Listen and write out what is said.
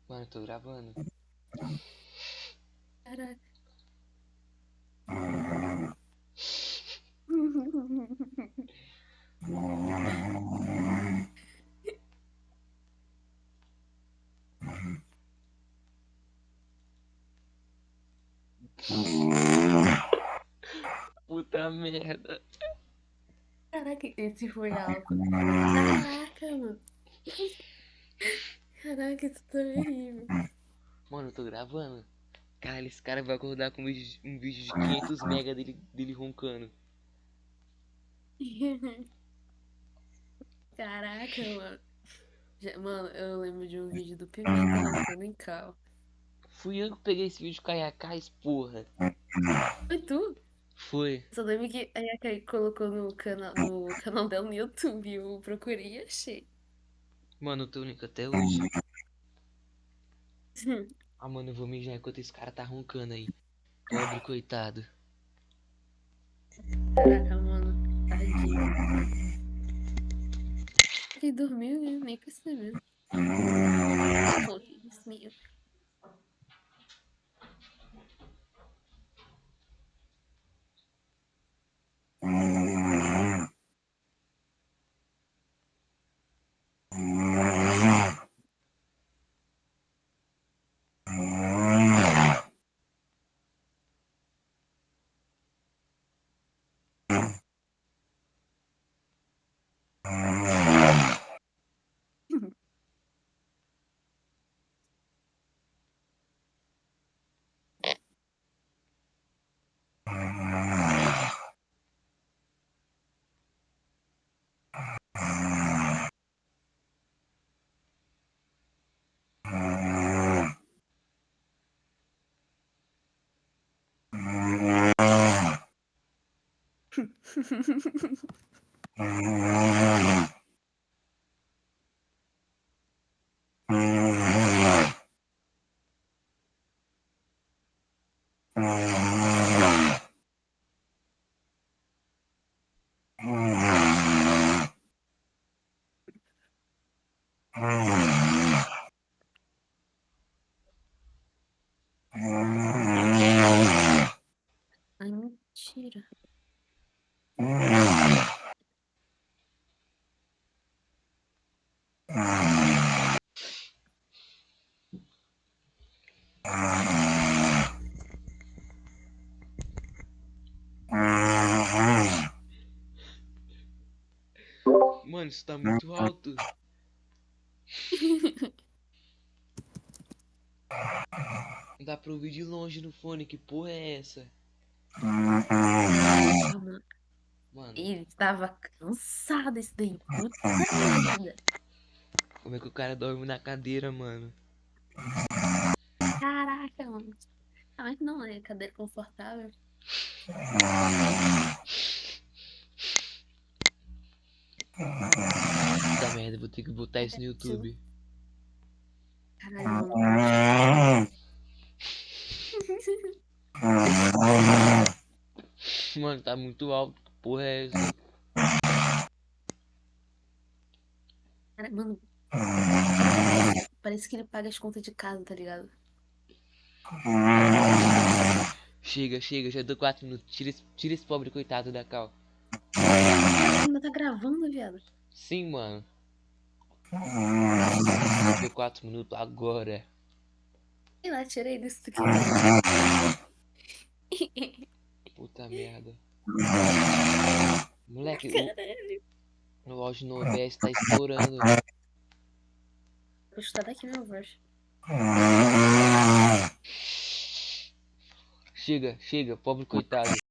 Mano, eu tô gravando. Caraca. Puta merda. Caraca, esse foi alto. Caraca, mano. Caraca, isso tá terrível. Mano, eu tô gravando. Caralho, esse cara vai acordar com um vídeo de 500 mega dele roncando. Caraca, mano. Mano, eu lembro de um vídeo do Pimenta roncando em cal. Fui eu que peguei esse vídeo com a Yakais, porra. Foi tu? Foi. Só lembro que a Yakai colocou no canal dela no YouTube. Eu procurei e achei. Mano, eu tô único até hoje. Ah, mano, eu vou mijar enquanto esse cara tá roncando aí. Pobre coitado. Caraca, mano. Tadinho. Ele dormiu e nem percebeu. Pô, isso mesmo. Ai, mentira. Mano, isso tá muito alto. Não dá pra ouvir de longe no fone. Que porra é essa? Caraca, mano. Mano, Ele tava cansado esse daí. Puta merda. como é que o cara dorme na cadeira, mano? Caraca, mano. Ah, mas não é cadeira confortável. Puta merda, vou ter que botar isso É, no sim. YouTube. Caralho, mano, continua. Mano, tá muito alto. Que porra é essa? Cara, mano, parece que ele paga as contas de casa, tá ligado? Chega, chega, já deu 4 minutos. Tira esse pobre coitado da cal. Ainda tá gravando, viado. Sim, mano. Deu 4 minutos agora. Sei lá, tirei desse TikTok. Puta merda. Moleque, Caralho. o áudio no OBS tá estourando. Vou chutar daqui minha voz. Chega, chega, pobre coitado.